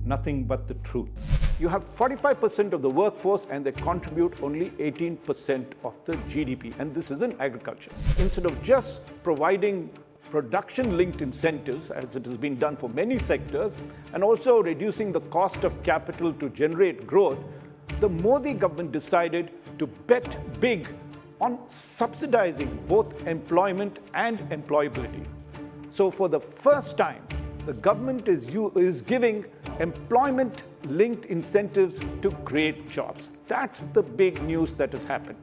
nothing but the truth. You have 45% of the workforce and they contribute only 18% of the GDP, and this is in agriculture. Instead of just providing production-linked incentives, as it has been done for many sectors, and also reducing the cost of capital to generate growth, the Modi government decided to bet big on subsidizing both employment and employability. So for the first time, the government is giving employment-linked incentives to create jobs. That's the big news that has happened.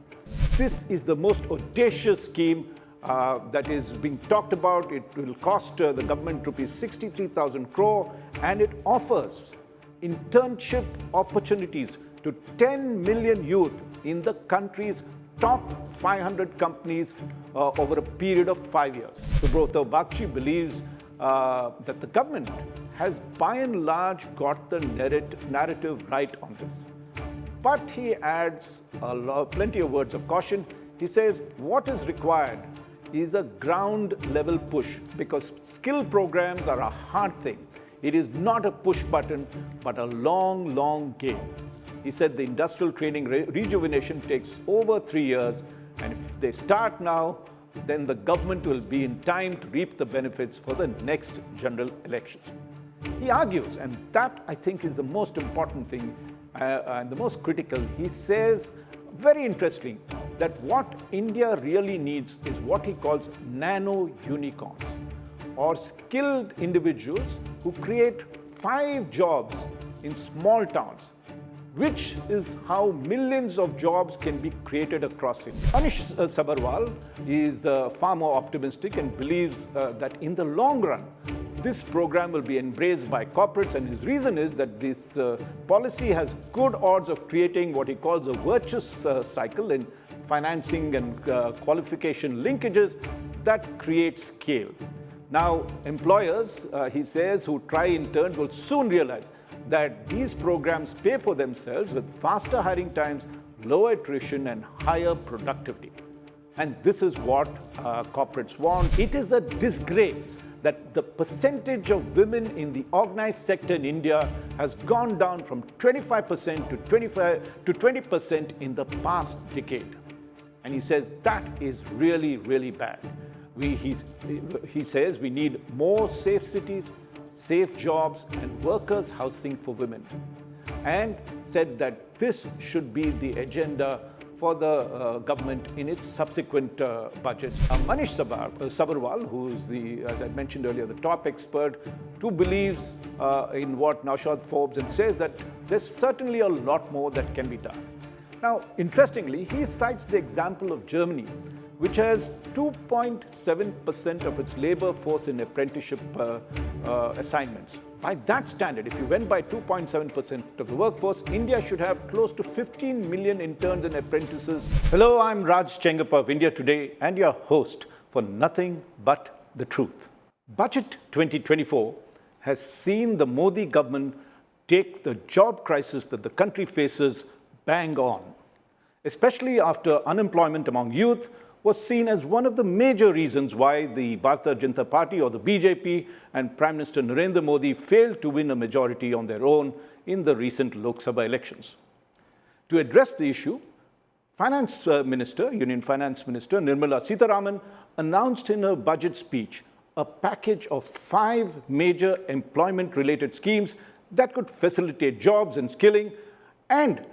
This is the most audacious scheme that is being talked about. It will cost the government rupees 63,000 crore, and it offers internship opportunities to 10 million youth in the country's top 500 companies over a period of 5 years. Subroto Bakshi believes that the government has by and large got the narrative right on this. But he adds plenty of words of caution. He says what is required is a ground level push, because skill programs are a hard thing. It is not a push button, but a long, long game. He said the industrial training rejuvenation takes over 3 years, and if they start now, then the government will be in time to reap the benefits for the next general elections. He argues, and that I think is the most important thing and the most critical, he says, very interesting, that what India really needs is what he calls nano unicorns, or skilled individuals who create 5 jobs in small towns, which is how millions of jobs can be created across India. Manish Sabharwal is far more optimistic and believes that in the long run, this program will be embraced by corporates, and his reason is that this policy has good odds of creating what he calls a virtuous cycle in financing and qualification linkages that create scale. Now, employers, he says, who try interns will soon realize that these programs pay for themselves with faster hiring times, lower attrition, and higher productivity. And this is what corporates want. It is a disgrace that the percentage of women in the organized sector in India has gone down from 25% to 20% in the past decade. And he says that is really, really bad. He says we need more safe cities, safe jobs, and workers' housing for women, and said that this should be the agenda for the government in its subsequent budget. Manish Sabharwal, who is as I mentioned earlier, the top expert, who believes in what Naushad Forbes, and says that there's certainly a lot more that can be done. Now, interestingly, he cites the example of Germany, which has 2.7% of its labor force in apprenticeship assignments. By that standard, if you went by 2.7% of the workforce, India should have close to 15 million interns and apprentices. Hello, I'm Raj Chengappa of India Today and your host for Nothing But the Truth. Budget 2024 has seen the Modi government take the job crisis that the country faces bang on, especially after unemployment among youth was seen as one of the major reasons why the Bharatiya Janata Party, or the BJP, and Prime Minister Narendra Modi failed to win a majority on their own in the recent Lok Sabha elections. To address the issue, Union Finance Minister Nirmala Sitharaman announced in her budget speech a package of 5 major employment-related schemes that could facilitate jobs and skilling, and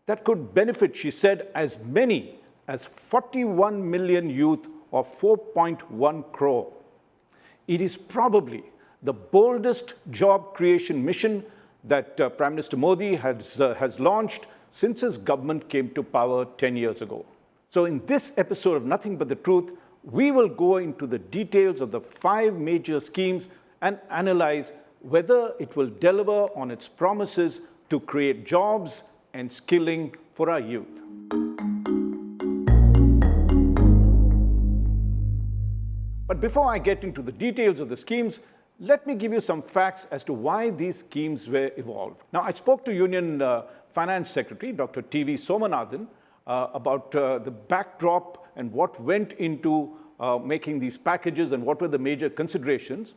that could benefit, she said, as many as 41 million youth, or 4.1 crore. It is probably the boldest job creation mission that Prime Minister Modi has launched since his government came to power 10 years ago. So in this episode of Nothing But the Truth, we will go into the details of the 5 major schemes and analyze whether it will deliver on its promises to create jobs and skilling for our youth. But before I get into the details of the schemes, let me give you some facts as to why these schemes were evolved. Now, I spoke to Union Finance Secretary, Dr. T.V. Somanathan, about the backdrop and what went into making these packages and what were the major considerations.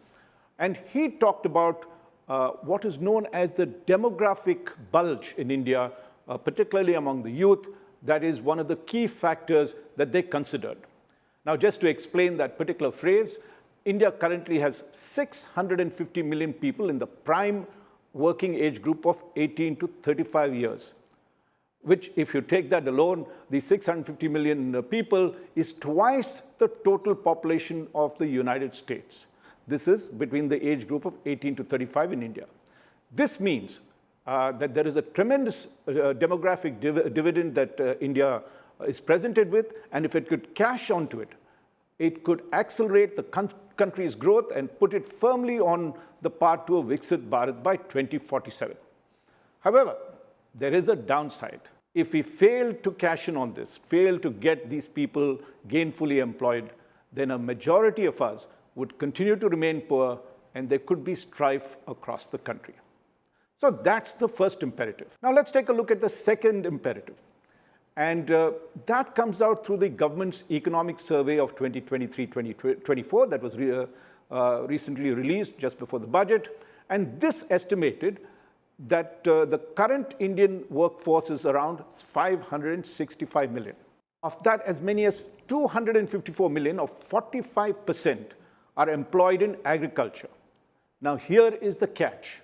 And he talked about what is known as the demographic bulge in India, particularly among the youth. That is one of the key factors that they considered. Now, just to explain that particular phrase, India currently has 650 million people in the prime working age group of 18 to 35 years, which, if you take that alone, the 650 million people is twice the total population of the United States. This is between the age group of 18 to 35 in India. This means that there is a tremendous demographic dividend that India is presented with, and if it could cash onto it, it could accelerate the country's growth and put it firmly on the path to a Viksit Bharat by 2047. However, there is a downside. If we fail to cash in on this, fail to get these people gainfully employed, then a majority of us would continue to remain poor, and there could be strife across the country. So that's the first imperative. Now let's take a look at the second imperative. And that comes out through the government's economic survey of 2023-2024 that was recently released just before the budget. And this estimated that the current Indian workforce is around 565 million. Of that, as many as 254 million, or 45%, are employed in agriculture. Now, here is the catch.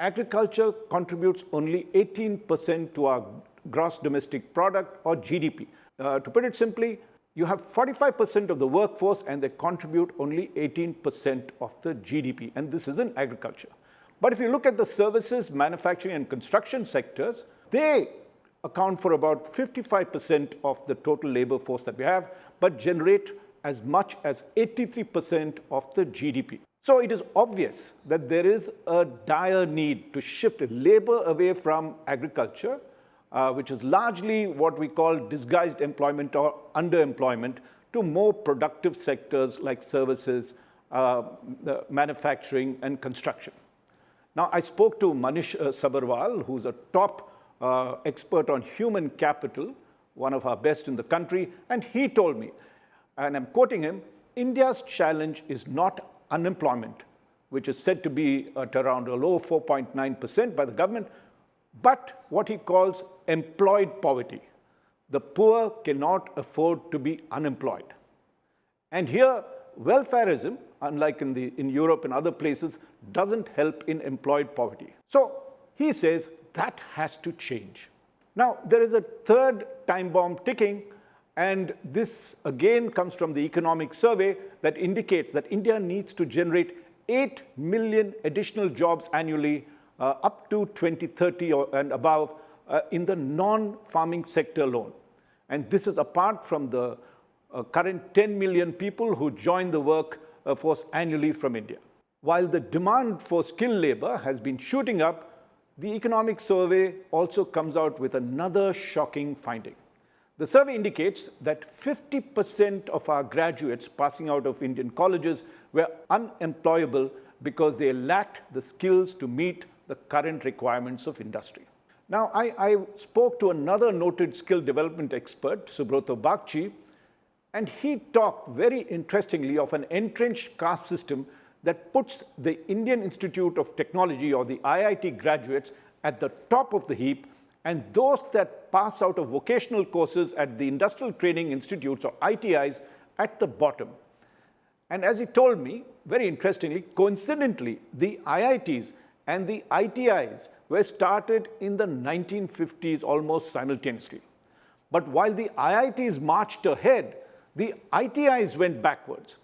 Agriculture contributes only 18% to our gross domestic product, or GDP. To put it simply, you have 45% of the workforce and they contribute only 18% of the GDP, and this is in agriculture. But if you look at the services, manufacturing and construction sectors, they account for about 55% of the total labor force that we have, but generate as much as 83% of the GDP. So it is obvious that there is a dire need to shift labor away from agriculture, which is largely what we call disguised employment or underemployment, to more productive sectors like services, manufacturing, and construction. Now, I spoke to Manish Sabharwal, who's a top expert on human capital, one of our best in the country, and he told me, and I'm quoting him, India's challenge is not unemployment, which is said to be at around a low 4.9% by the government, but what he calls employed poverty. The poor cannot afford to be unemployed. And here, welfareism, unlike in Europe and other places, doesn't help in employed poverty. So he says that has to change. Now, there is a third time bomb ticking, and this again comes from the economic survey that indicates that India needs to generate 8 million additional jobs annually up to 2030 and above in the non-farming sector alone. And this is apart from the current 10 million people who join the workforce annually from India. While the demand for skilled labor has been shooting up, the economic survey also comes out with another shocking finding. The survey indicates that 50% of our graduates passing out of Indian colleges were unemployable because they lacked the skills to meet the current requirements of industry. Now, I spoke to another noted skill development expert, Subroto Bagchi, and he talked very interestingly of an entrenched caste system that puts the Indian Institute of Technology, or the IIT graduates, at the top of the heap, and those that pass out of vocational courses at the Industrial Training Institutes, or ITIs, at the bottom. And as he told me, very interestingly, coincidentally, the IITs and the ITIs were started in the 1950s almost simultaneously. But while the IITs marched ahead, the ITIs went backwards.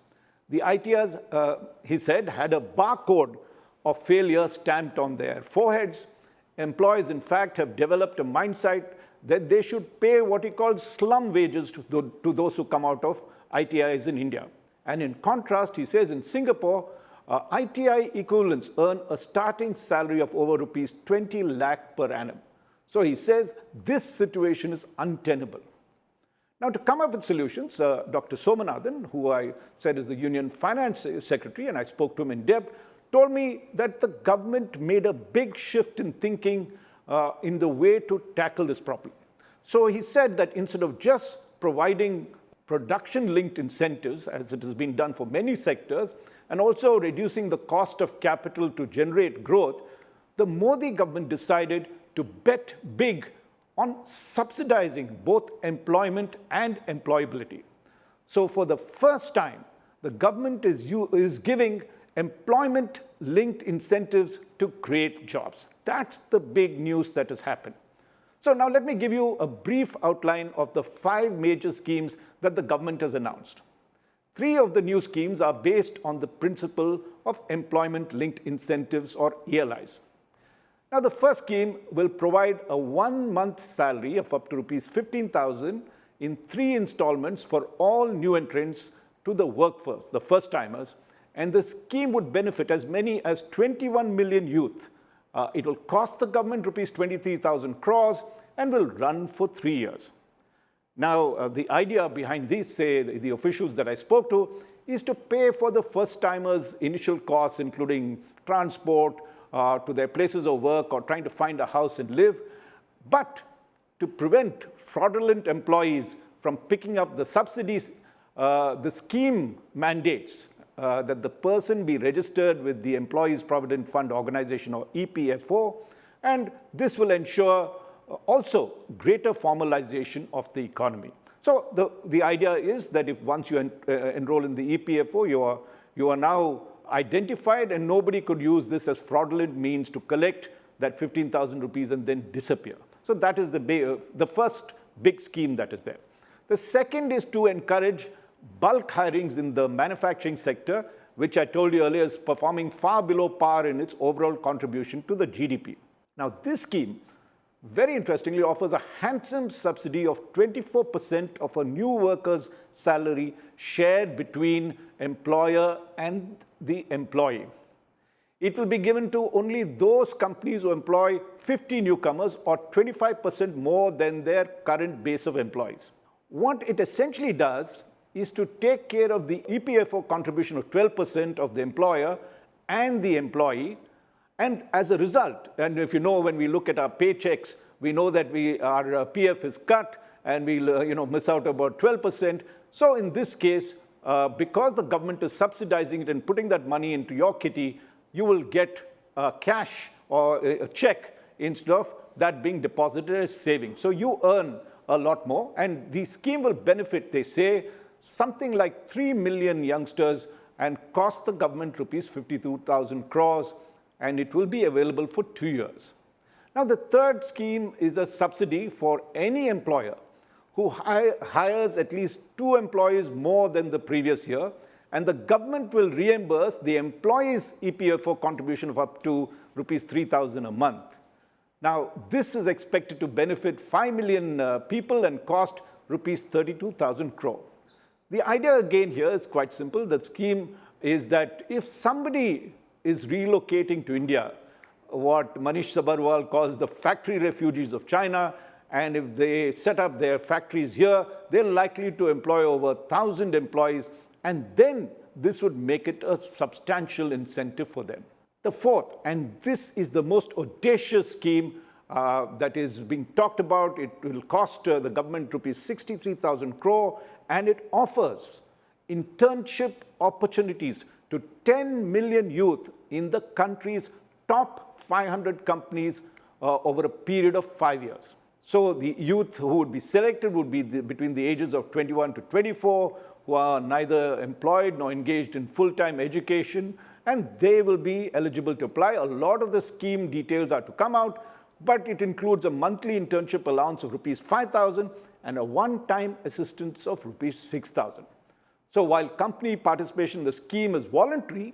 The ITIs, he said, had a barcode of failure stamped on their foreheads. Employees, in fact, have developed a mindset that they should pay what he calls slum wages to those who come out of ITIs in India. And in contrast, he says in Singapore, ITI equivalents earn a starting salary of over rupees 20 lakh per annum. So he says this situation is untenable. Now, to come up with solutions, Dr. Somanathan, who I said is the Union Finance Secretary, and I spoke to him in depth, told me that the government made a big shift in thinking in the way to tackle this problem. So he said that instead of just providing production-linked incentives, as it has been done for many sectors, and also reducing the cost of capital to generate growth, the Modi government decided to bet big on subsidizing both employment and employability. So for the first time, the government is giving employment-linked incentives to create jobs. That's the big news that has happened. So now let me give you a brief outline of the 5 major schemes that the government has announced. 3 of the new schemes are based on the principle of employment-linked incentives, or ELIs. Now, the first scheme will provide a 1-month salary of up to rupees 15,000 in 3 installments for all new entrants to the workforce, the first-timers, and the scheme would benefit as many as 21 million youth. It will cost the government rupees 23,000 crores and will run for 3 years. Now, the idea behind this, say, the officials that I spoke to, is to pay for the first-timers' initial costs, including transport to their places of work or trying to find a house and live, but to prevent fraudulent employees from picking up the subsidies, the scheme mandates that the person be registered with the Employees Provident Fund Organization, or EPFO, and this will ensure also greater formalization of the economy. So the idea is that if once you enroll in the EPFO, you are now identified, and nobody could use this as fraudulent means to collect that 15,000 rupees and then disappear. So that is the first big scheme that is there. The second is to encourage bulk hirings in the manufacturing sector, which I told you earlier is performing far below par in its overall contribution to the GDP. Now, this scheme, very interestingly, offers a handsome subsidy of 24% of a new worker's salary shared between employer and the employee. It will be given to only those companies who employ 50 newcomers, or 25% more than their current base of employees. What it essentially does is to take care of the EPFO contribution of 12% of the employer and the employee. And as a result, and if you know, when we look at our paychecks, we know that our PF is cut and we'll miss out about 12%. So in this case, because the government is subsidizing it and putting that money into your kitty, you will get cash or a check instead of that being deposited as savings. So you earn a lot more, and the scheme will benefit, they say, something like 3 million youngsters and cost the government rupees 52,000 crores, and it will be available for 2 years. Now, the third scheme is a subsidy for any employer who hires at least 2 employees more than the previous year, and the government will reimburse the employee's EPFO contribution of up to rupees 3,000 a month. Now, this is expected to benefit 5 million people and cost rupees 32,000 crore. The idea again here is quite simple. The scheme is that if somebody is relocating to India, what Manish Sabharwal calls the factory refugees of China, and if they set up their factories here, they're likely to employ over 1,000 employees, and then this would make it a substantial incentive for them. The fourth, and this is the most audacious scheme that is being talked about, it will cost the government rupees 63,000 crore, and it offers internship opportunities to 10 million youth in the country's top 500 companies over a period of 5 years. So the youth who would be selected would be between the ages of 21 to 24, who are neither employed nor engaged in full-time education, and they will be eligible to apply. A lot of the scheme details are to come out, but it includes a monthly internship allowance of rupees 5,000 and a one-time assistance of rupees 6,000. So while company participation in the scheme is voluntary,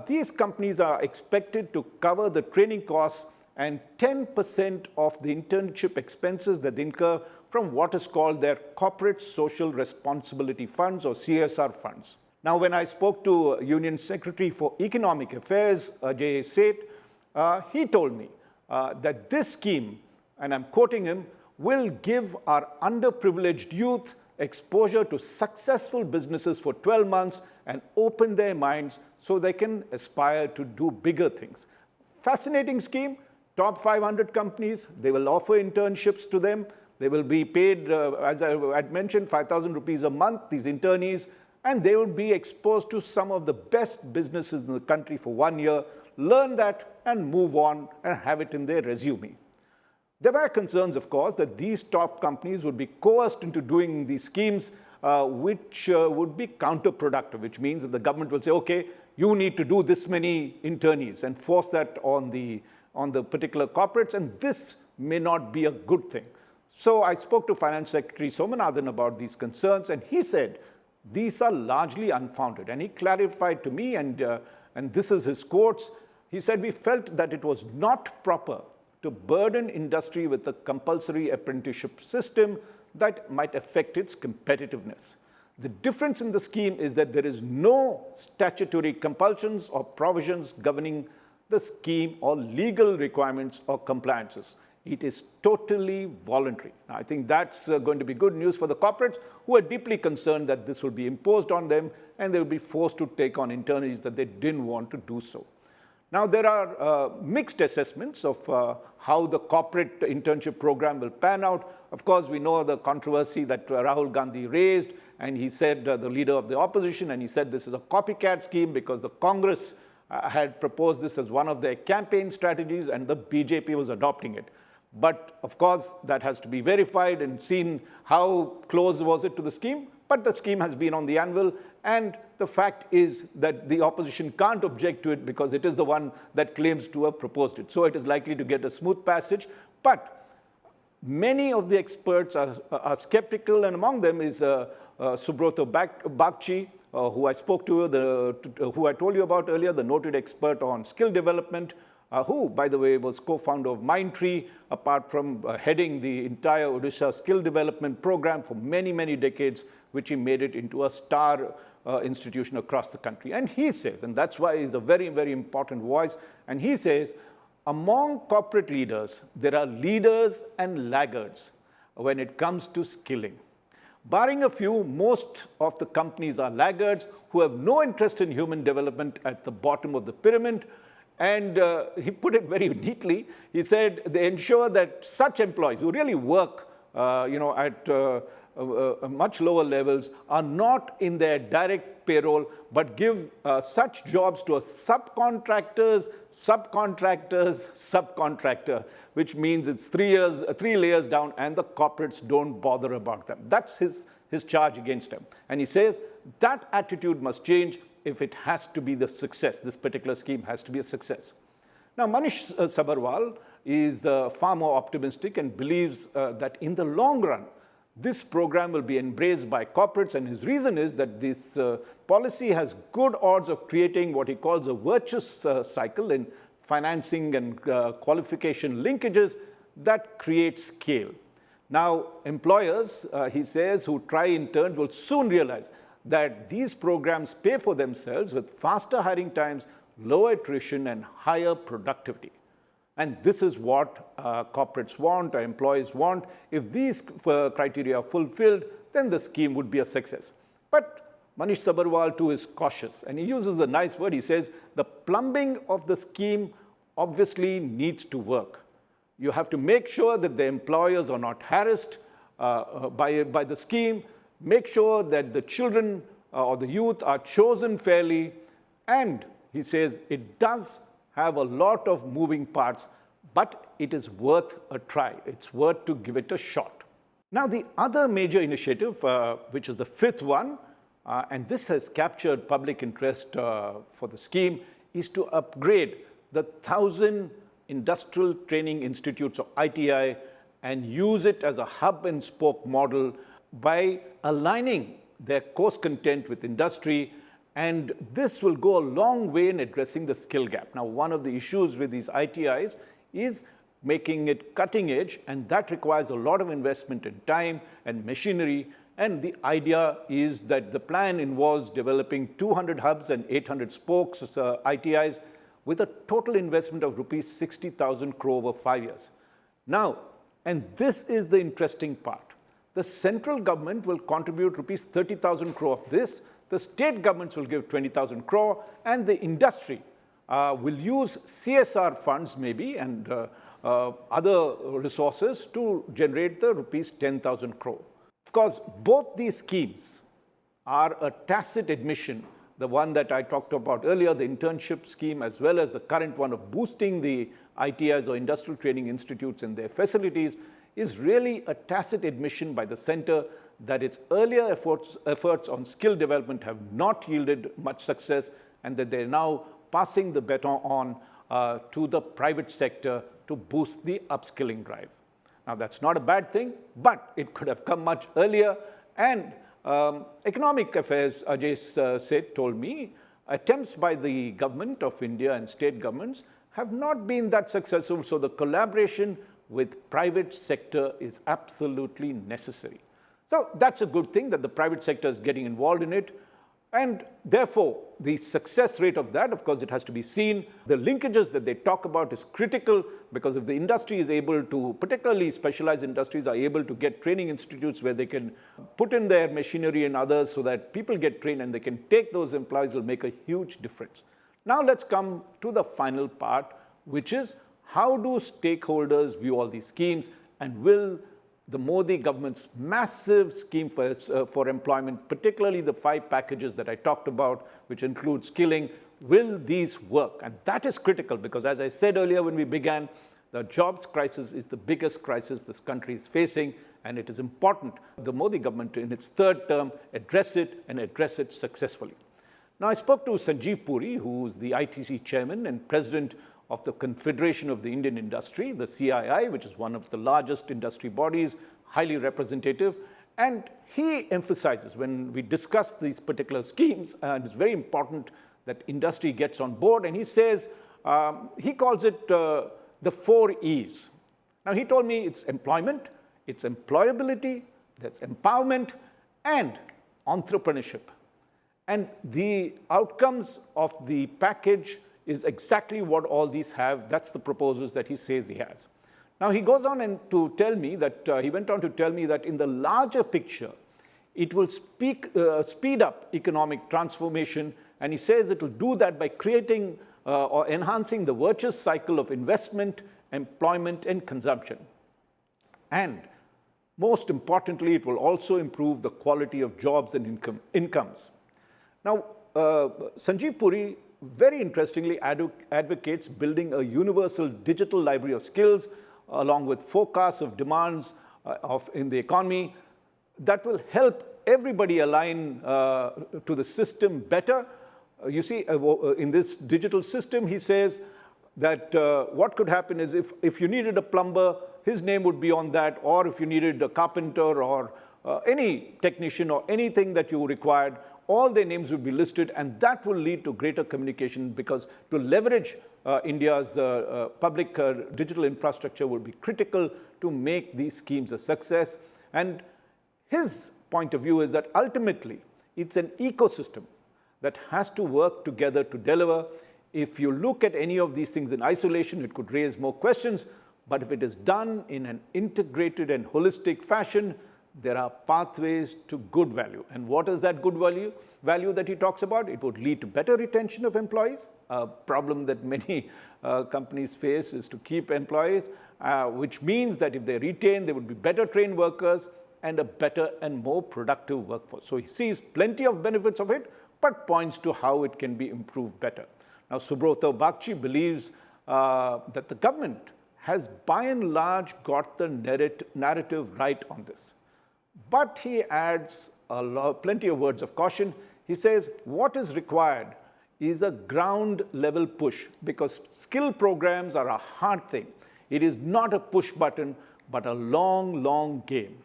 these companies are expected to cover the training costs and 10% of the internship expenses that they incur from what is called their corporate social responsibility funds, or CSR funds. Now, when I spoke to Union Secretary for Economic Affairs, Ajay Seth, he told me that this scheme, and I'm quoting him, will give our underprivileged youth exposure to successful businesses for 12 months and open their minds so they can aspire to do bigger things. Fascinating scheme. Top 500 companies, they will offer internships to them. They will be paid, as I had mentioned, 5,000 rupees a month, these internees. and they would be exposed to some of the best businesses in the country for 1 year, learn that and move on and have it in their resume. There were concerns, of course, that these top companies would be coerced into doing these schemes, which would be counterproductive, which means that the government will say, okay, you need to do this many internees and force that on the particular corporates, and this may not be a good thing. So I spoke to Finance Secretary Somanathan about these concerns, and he said these are largely unfounded. And he clarified to me, and this is his quotes, he said, we felt that it was not proper to burden industry with a compulsory apprenticeship system that might affect its competitiveness. The difference in the scheme is that there is no statutory compulsions or provisions governing the scheme or legal requirements or compliances. It is totally voluntary. Now, I think that's going to be good news for the corporates who are deeply concerned that this will be imposed on them and they will be forced to take on internees that they didn't want to do so. Now, there are mixed assessments of how the corporate internship program will pan out. Of course, we know the controversy that Rahul Gandhi raised, and he said, the leader of the opposition, and he said this is a copycat scheme because the Congress had proposed this as one of their campaign strategies and the BJP was adopting it. But of course, that has to be verified and seen how close was it to the scheme. But the scheme has been on the anvil, and the fact is that the opposition can't object to it because it is the one that claims to have proposed it. So it is likely to get a smooth passage. But many of the experts are skeptical, and among them is Subrata Bagchi, who I spoke to, who I told you about earlier, the noted expert on skill development, who, by the way, was co-founder of Mindtree, apart from heading the entire Odisha skill development program for many, many decades, which he made it into a star institution across the country. And he says, and that's why he's a very, very important voice, and he says, among corporate leaders, there are leaders and laggards when it comes to skilling. Barring a few, most of the companies are laggards who have no interest in human development at the bottom of the pyramid. And he put it very neatly. He said they ensure that such employees who really work at much lower levels are not in their direct payroll, but give such jobs to a subcontractor, which means it's 3 layers down, and the corporates don't bother about them. That's his charge against them. And he says that attitude must change if it has to be the success. This particular scheme has to be a success. Now, Manish Sabharwal is far more optimistic and believes that in the long run, this program will be embraced by corporates, and his reason is that this policy has good odds of creating what he calls a virtuous cycle in financing and qualification linkages that create scale. Now, employers, he says, who try interns will soon realize that these programs pay for themselves with faster hiring times, lower attrition, and higher productivity. And this is what corporates want, or employees want. If these criteria are fulfilled, then the scheme would be a success. But Manish Sabharwal too is cautious, and he uses a nice word. He says, the plumbing of the scheme obviously needs to work. You have to make sure that the employers are not harassed by the scheme, make sure that the children or the youth are chosen fairly, and he says it does have a lot of moving parts, but it is worth a try. It's worth to give it a shot. Now, the other major initiative, which is the fifth one, and this has captured public interest for the scheme, is to upgrade the 1,000 industrial training institutes, or ITI, and use it as a hub and spoke model by aligning their course content with industry, and this will go a long way in addressing the skill gap. Now, one of the issues with these ITIs is making it cutting edge, and that requires a lot of investment in time and machinery, and the idea is that the plan involves developing 200 hubs and 800 spokes, ITIs, with a total investment of rupees 60,000 crore over 5 years. Now, and this is the interesting part, the central government will contribute rupees 30,000 crore of this, the state governments will give 20,000 crore, and the industry will use CSR funds maybe and other resources to generate the rupees 10,000 crore. Of course, both these schemes are a tacit admission. The one that I talked about earlier, the internship scheme, as well as the current one of boosting the ITIs or industrial training institutes and their facilities, is really a tacit admission by the center that its earlier efforts on skill development have not yielded much success, and that they're now passing the baton on to the private sector to boost the upskilling drive. Now, that's not a bad thing, but it could have come much earlier. And Economic Affairs, Ajay told me, attempts by the government of India and state governments have not been that successful. So the collaboration with private sector is absolutely necessary. So that's a good thing that the private sector is getting involved in it. And therefore, the success rate of that, of course, it has to be seen. The linkages that they talk about is critical, because if the industry is able to, particularly specialized industries, are able to get training institutes where they can put in their machinery and others so that people get trained and they can take those employees, will make a huge difference. Now let's come to the final part, which is how do stakeholders view all these schemes, and will the Modi government's massive scheme for employment, particularly the 5 packages that I talked about, which include skilling, will these work? And that is critical, because as I said earlier when we began, the jobs crisis is the biggest crisis this country is facing, and it is important the Modi government in its 3rd term address it, and address it successfully. Now, I spoke to Sanjeev Puri, who is the ITC chairman and president of the Confederation of the Indian Industry, the CII, which is one of the largest industry bodies, highly representative. And he emphasizes, when we discuss these particular schemes, and it's very important that industry gets on board, and he says, he calls it the 4 E's. Now, he told me it's employment, it's employability, there's empowerment, and entrepreneurship. And the outcomes of the package is exactly what all these have. That's the proposals that he says he has. Now, he goes on to tell me that, he went on to tell me that in the larger picture, it will speed up economic transformation, and he says it will do that by creating or enhancing the virtuous cycle of investment, employment, and consumption. And most importantly, it will also improve the quality of jobs and incomes. Now, Sanjeev Puri very interestingly advocates building a universal digital library of skills along with forecasts of demands in the economy that will help everybody align to the system better. You see, in this digital system, he says that what could happen is if you needed a plumber, his name would be on that, or if you needed a carpenter or any technician or anything that you required, all their names would be listed, and that will lead to greater communication, because to leverage India's public digital infrastructure will be critical to make these schemes a success. And his point of view is that ultimately it's an ecosystem that has to work together to deliver. If you look at any of these things in isolation, it could raise more questions, but if it is done in an integrated and holistic fashion, there are pathways to good value. And what is that good value that he talks about? It would lead to better retention of employees. A problem that many companies face is to keep employees, which means that if they retain, there would be better trained workers and a better and more productive workforce. So he sees plenty of benefits of it, but points to how it can be improved better. Now, Subrata Bagchi believes that the government has by and large got the narrative right on this. But he adds plenty of words of caution. He says what is required is a ground level push, because skill programs are a hard thing. It is not a push button, but a long, long game.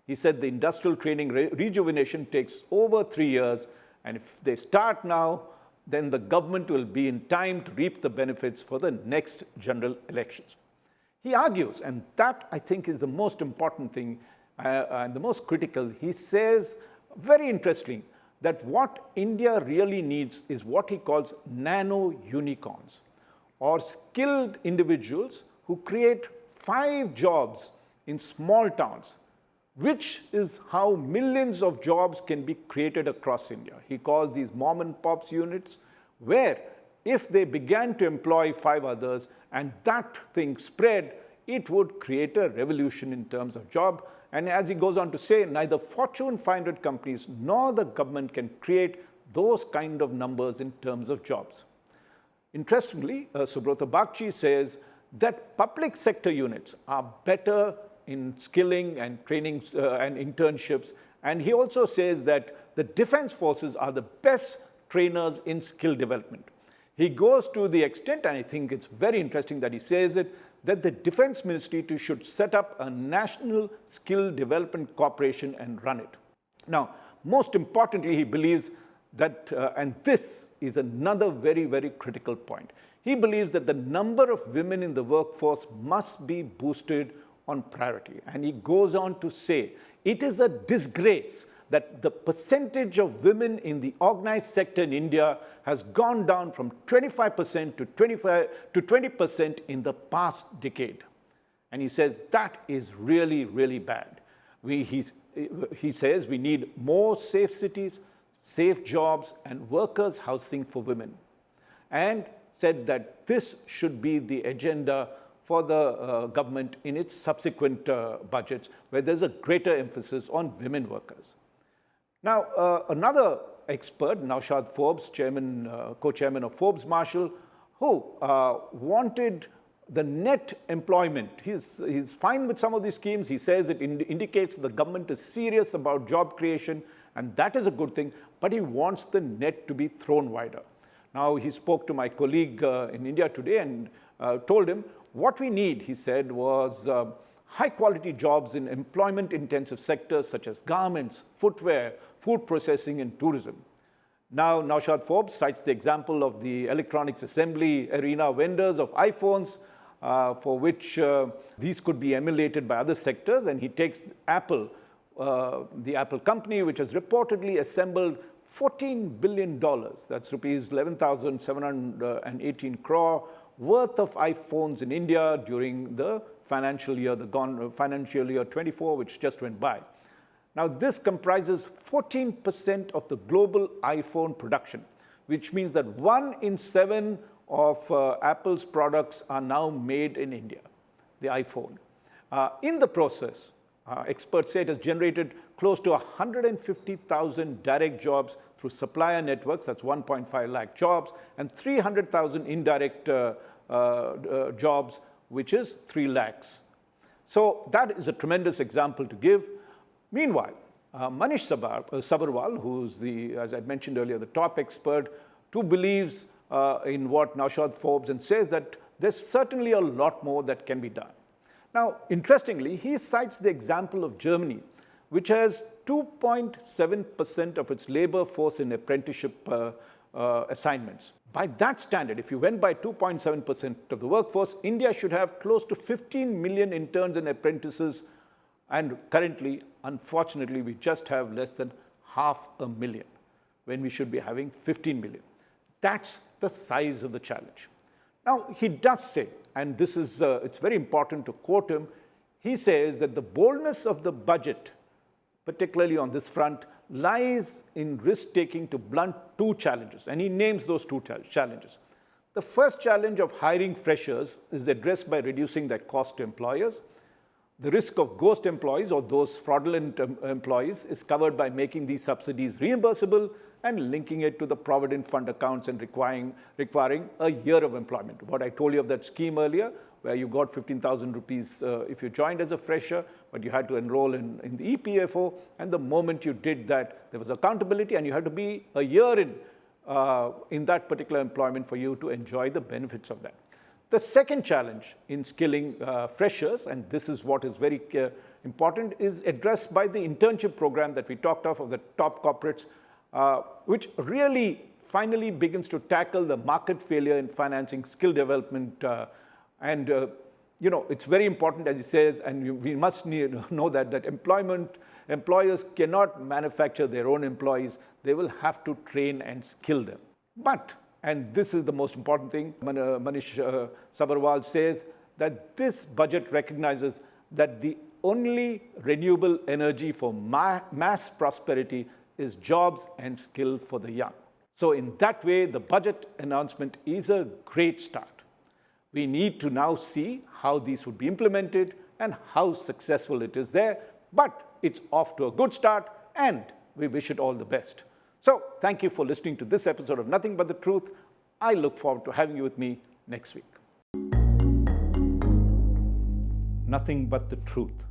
He said the industrial training rejuvenation takes over 3 years, and if they start now, then the government will be in time to reap the benefits for the next general elections. He argues, and that I think is the most important thing, and the most critical. He says, very interesting, that what India really needs is what he calls nano unicorns, or skilled individuals who create 5 jobs in small towns, which is how millions of jobs can be created across India. He calls these mom and pops units, where if they began to employ 5 others and that thing spread, it would create a revolution in terms of job. And as he goes on to say, neither Fortune 500 companies nor the government can create those kind of numbers in terms of jobs. Interestingly, Subrata Bagchi says that public sector units are better in skilling and training and internships. And he also says that the defense forces are the best trainers in skill development. He goes to the extent, and I think it's very interesting that he says it, that the Defense Ministry should set up a national skill development corporation and run it. Now, most importantly, he believes that, and this is another very, very critical point, he believes that the number of women in the workforce must be boosted on priority. And he goes on to say, it is a disgrace that the percentage of women in the organized sector in India has gone down from 25% to 20% in the past decade. And he says that is really, really bad. He says we need more safe cities, safe jobs, and workers' housing for women. And said that this should be the agenda for the government in its subsequent budgets, where there's a greater emphasis on women workers. Now, another expert, Naushad Forbes, co-chairman of Forbes Marshall, who wanted the net employment. He's fine with some of these schemes. He says it indicates the government is serious about job creation, and that is a good thing, but he wants the net to be thrown wider. Now, he spoke to my colleague in India today and told him, what we need, he said, was high-quality jobs in employment-intensive sectors such as garments, footwear, food processing, and tourism. Now, Naushad Forbes cites the example of the electronics assembly arena vendors of iPhones, for which these could be emulated by other sectors, and he takes Apple, the Apple company, which has reportedly assembled $14 billion, that's rupees 11,718 crore, worth of iPhones in India during the financial year 24, which just went by. Now, this comprises 14% of the global iPhone production, which means that 1 in 7 of Apple's products are now made in India, the iPhone. In the process, experts say it has generated close to 150,000 direct jobs through supplier networks, that's 1.5 lakh jobs, and 300,000 indirect jobs, which is 3 lakhs. So that is a tremendous example to give. Meanwhile, Manish Sabharwal, who's the, as I mentioned earlier, the top expert, too believes in what Naushad Forbes and says that there's certainly a lot more that can be done. Now, interestingly, he cites the example of Germany, which has 2.7% of its labor force in apprenticeship assignments. By that standard, if you went by 2.7% of the workforce, India should have close to 15 million interns and apprentices, and currently, unfortunately, we just have less than 500,000, when we should be having 15 million. That's the size of the challenge. Now, he does say, and this is, it's very important to quote him, he says that the boldness of the budget, particularly on this front, lies in risk-taking to blunt 2 challenges, and he names those 2 challenges. The first challenge of hiring freshers is addressed by reducing their cost to employers. The risk of ghost employees or those fraudulent employees is covered by making these subsidies reimbursable and linking it to the Provident Fund accounts and requiring a year of employment. What I told you of that scheme earlier, where you got 15,000 rupees if you joined as a fresher, but you had to enroll in the EPFO, and the moment you did that, there was accountability, and you had to be a year in that particular employment for you to enjoy the benefits of that. The second challenge in skilling freshers, and this is what is very important, is addressed by the internship program that we talked of the top corporates, which really finally begins to tackle the market failure in financing skill development. You know, it's very important, as he says, and we must know that employers cannot manufacture their own employees. They will have to train and skill them. But, and this is the most important thing, Manish Sabharwal says that this budget recognizes that the only renewable energy for mass prosperity is jobs and skill for the young. So in that way, the budget announcement is a great start. We need to now see how these would be implemented and how successful it is there. but it's off to a good start, and we wish it all the best. So, thank you for listening to this episode of Nothing But the Truth. I look forward to having you with me next week. Nothing but the truth.